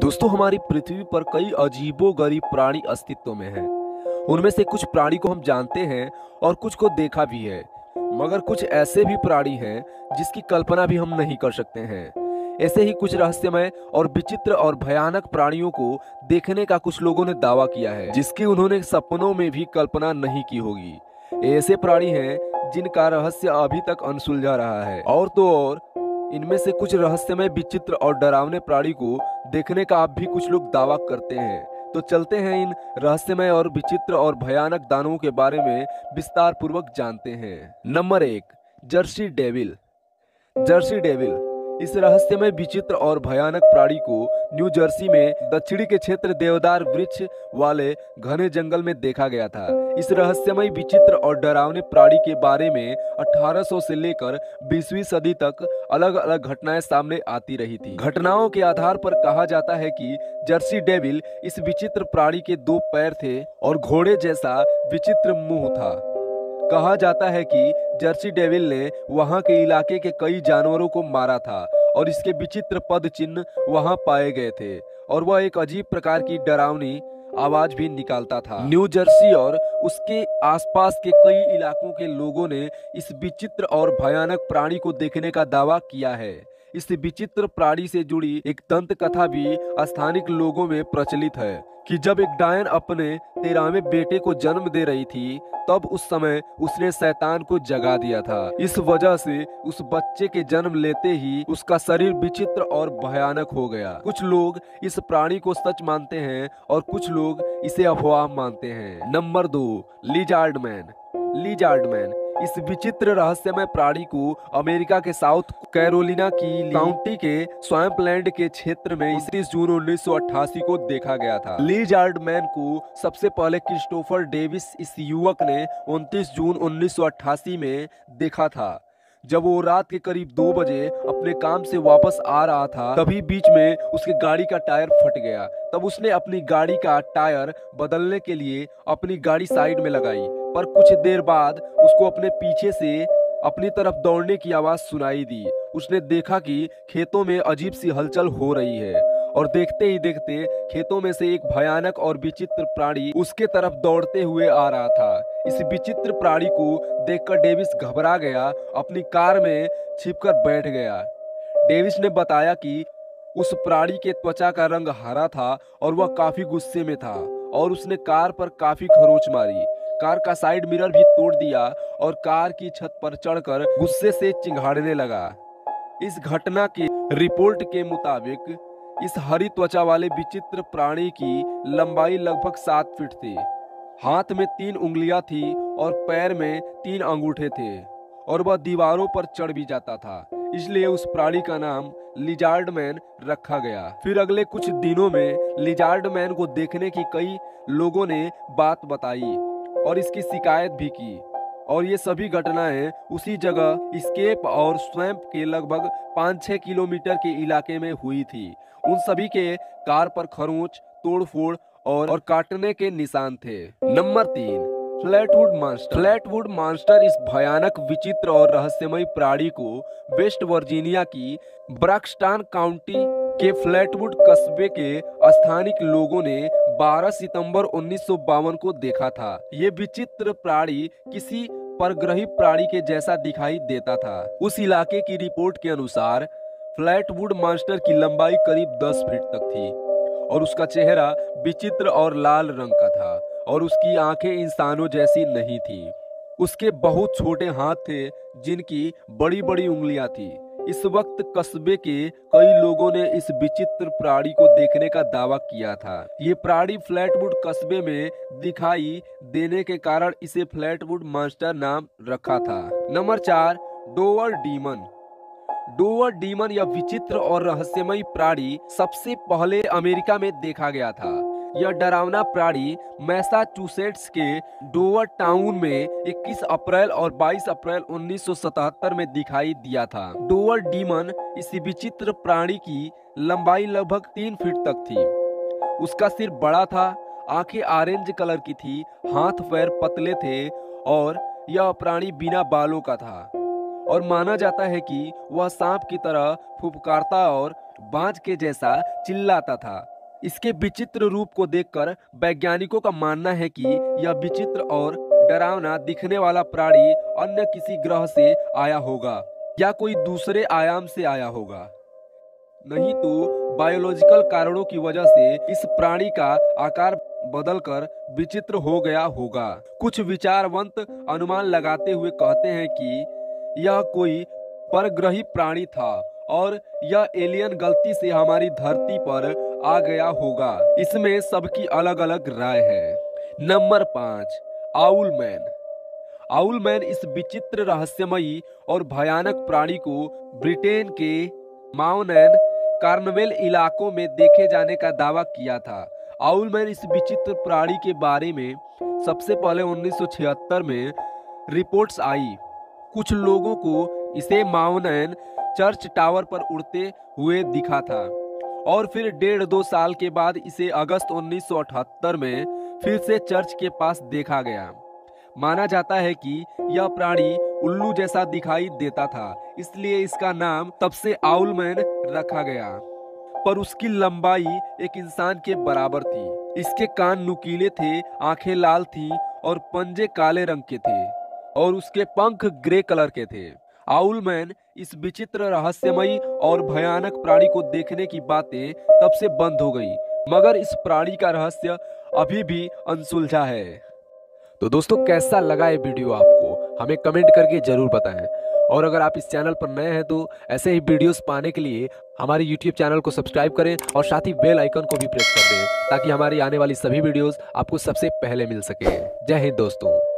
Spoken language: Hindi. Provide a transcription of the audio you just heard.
दोस्तों, हमारी पृथ्वी पर कई अजीबोगरीब प्राणी अस्तित्व में हैं। उनमें से कुछ प्राणी को हम जानते हैं और कुछ को देखा भी है, मगर कुछ ऐसे भी प्राणी हैं जिसकी कल्पना भी हम नहीं कर सकते हैं। ऐसे ही कुछ रहस्यमय और विचित्र और भयानक प्राणियों को देखने का कुछ लोगों ने दावा किया है, जिसकी उन्होंने सपनों में भी कल्पना नहीं की होगी। ऐसे प्राणी हैं जिनका रहस्य अभी तक अनसुलझा रहा है। और तो और इनमें से कुछ रहस्यमय, विचित्र और डरावने प्राणी को देखने का अब भी कुछ लोग दावा करते हैं। तो चलते हैं इन रहस्यमय और विचित्र और भयानक दानवों के बारे में विस्तार पूर्वक जानते हैं। Number 1, Jersey devil. Jersey devil इस रहस्यमय, विचित्र और भयानक प्राणी को न्यू जर्सी में दक्षिणी के क्षेत्र देवदार वृक्ष वाले घने जंगल में देखा गया था। इस रहस्यमय, विचित्र और डरावने प्राणी के बारे में 1800 से लेकर 20वीं सदी तक अलग अलग घटनाएं सामने आती रही थी। घटनाओं के आधार पर कहा जाता है कि जर्सी डेविल इस विचित्र प्राणी के 2 पैर थे और घोड़े जैसा विचित्र मुंह था। कहा जाता है कि जर्सी डेविल ने वहां के इलाके के कई जानवरों को मारा था और इसके विचित्र पद चिन्ह वहां पाए गए थे और वह एक अजीब प्रकार की डरावनी आवाज भी निकालता था। न्यू जर्सी और उसके आसपास के कई इलाकों के लोगों ने इस विचित्र और भयानक प्राणी को देखने का दावा किया है। इस विचित्र प्राणी से जुड़ी एक दंत कथा भी स्थानीय लोगों में प्रचलित है कि जब एक डायन अपने 13वें बेटे को जन्म दे रही थी, तब उस समय उसने शैतान को जगा दिया था। इस वजह से उस बच्चे के जन्म लेते ही उसका शरीर विचित्र और भयानक हो गया। कुछ लोग इस प्राणी को सच मानते हैं और कुछ लोग इसे अफवाह मानते हैं। Number 2, lizard man. Lizard man इस विचित्र रहस्यमय प्राणी को अमेरिका के साउथ कैरोलिना की काउंटी के स्वैम्पलैंड के क्षेत्र में 29 जून 1988 को देखा गया था। लिजार्ड मैन को सबसे पहले क्रिस्टोफर डेविस इस युवक ने 29 जून 1988 में देखा था। जब वो रात के करीब 2 बजे अपने काम से वापस आ रहा था, तभी बीच में उसके गाड़ी का टायर फट गया। तब उसने अपनी गाड़ी का टायर बदलने के लिए अपनी गाड़ी साइड में लगाई, पर कुछ देर बाद उसको अपने पीछे से अपनी तरफ दौड़ने की आवाज सुनाई दी। उसने देखा कि खेतों में अजीब सी हलचल हो रही है और देखते ही देखते खेतों में से एक भयानक और विचित्र प्राणी उसके तरफ दौड़ते हुए आ रहा था। इस विचित्र प्राणी को देखकर डेविस घबरा गया, अपनी कार में छिपकर बैठ गया। डेविस ने बताया कि उस प्राणी के त्वचा का रंग हरा था और वह काफी गुस्से में था और उसने कार पर काफी खरोंच मारी। कार का साइड मिरर भी तोड़ दिया और कार की छत पर चढ़कर गुस्से से चिंघाड़ने लगा। इस घटना के रिपोर्ट के मुताबिक इस हरी त्वचा वाले विचित्र प्राणी की लंबाई लगभग 7 फीट थी। हाथ में 3 उंगलियां थी और पैर में 3 अंगूठे थे और वह दीवारों पर चढ़ भी जाता था। इसलिए उस प्राणी का नाम लिजार्ड मैन रखा गया। फिर अगले कुछ दिनों में लिजार्ड मैन को देखने की कई लोगों ने बात बताई और इसकी शिकायत भी की, और ये सभी घटनाएं उसी जगह स्केप और स्वैम्प के लगभग 5-6 किलोमीटर के इलाके में हुई थी। उन सभी के कार पर खरोंच, तोड़फोड़ और काटने के निशान थे। Number 3, Flatwood monster. Flatwood monster इस भयानक, विचित्र और रहस्यमय प्राणी को वेस्ट वर्जीनिया की ब्रॉक्सटन काउंटी के फ्लैटवुड कस्बे के स्थानिक लोगों ने 12 सितंबर 1952 को देखा था। ये विचित्र प्राणी किसी परग्रही प्राणी के जैसा दिखाई देता था। उस इलाके की रिपोर्ट के अनुसार फ्लैटवुड मॉन्स्टर की लंबाई करीब 10 फीट तक थी और उसका चेहरा विचित्र और लाल रंग का था और उसकी आंखें इंसानों जैसी नहीं थी। उसके बहुत छोटे हाथ थे जिनकी बड़ी बड़ी उंगलियां थी। इस वक्त कस्बे के कई लोगों ने इस विचित्र प्राणी को देखने का दावा किया था। ये प्राणी फ्लैटवुड कस्बे में दिखाई देने के कारण इसे फ्लैटवुड मॉन्स्टर नाम रखा था। Number 4, Dover demon. Dover demon यह विचित्र और रहस्यमय प्राणी सबसे पहले अमेरिका में देखा गया था। यह डरावना प्राणी मैसाचुसेट्स के डोवर टाउन में 21 अप्रैल और 22 अप्रैल 1977 में दिखाई दिया था। डोवर डीमन इस विचित्र प्राणी की लंबाई लगभग 3 फीट तक थी। उसका सिर बड़ा था, आंखें ऑरेंज कलर की थी, हाथ पैर पतले थे और यह प्राणी बिना बालों का था और माना जाता है कि वह सांप की तरह फुफकारता और बाज के जैसा चिल्लाता था। इसके विचित्र रूप को देखकर वैज्ञानिकों का मानना है कि यह विचित्र और डरावना दिखने वाला प्राणी अन्य किसी ग्रह से आया होगा या कोई दूसरे आयाम से आया होगा, नहीं तो बायोलॉजिकल कारणों की वजह से इस प्राणी का आकार बदलकर विचित्र हो गया होगा। कुछ विचारवंत अनुमान लगाते हुए कहते हैं कि यह कोई परग्रही प्राणी था और यह एलियन गलती से हमारी धरती पर आ गया होगा। इसमें सबकी अलग अलग राय है। Number 5, owl man. Owl man इस विचित्र रहस्यमयी और भयानक प्राणी को ब्रिटेन के माउनैन कार्नवेल इलाकों में देखे जाने का दावा किया था। आउल मैन इस विचित्र प्राणी के बारे में सबसे पहले 1976 में रिपोर्ट्स आई। कुछ लोगों को इसे माउनैन चर्च टावर पर उड़ते हुए दिखा था और फिर 1.5-2 साल के बाद इसे अगस्त 1978 में फिर से चर्च के पास देखा गया। माना जाता है कि यह प्राणी उल्लू जैसा दिखाई देता था, इसलिए इसका नाम तब से आउल मैन रखा गया। पर उसकी लंबाई एक इंसान के बराबर थी। इसके कान नुकीले थे, आंखें लाल थीं और पंजे काले रंग के थे और उसके पंख ग्रे कलर के थे। आउल मैन इस विचित्र रहस्यमयी और भयानक प्राणी को देखने की बातें तब से बंद हो गई, मगर इस प्राणी का रहस्य अभी भी अनसुलझा है। तो दोस्तों, कैसा लगा ये वीडियो आपको हमें कमेंट करके जरूर बताएं। और अगर आप इस चैनल पर नए हैं तो ऐसे ही वीडियोस पाने के लिए हमारे YouTube चैनल को सब्सक्राइब करें और साथ ही बेल आइकन को भी प्रेस कर दें ताकि हमारी आने वाली सभी वीडियोस आपको सबसे पहले मिल सके। जय हिंद दोस्तों।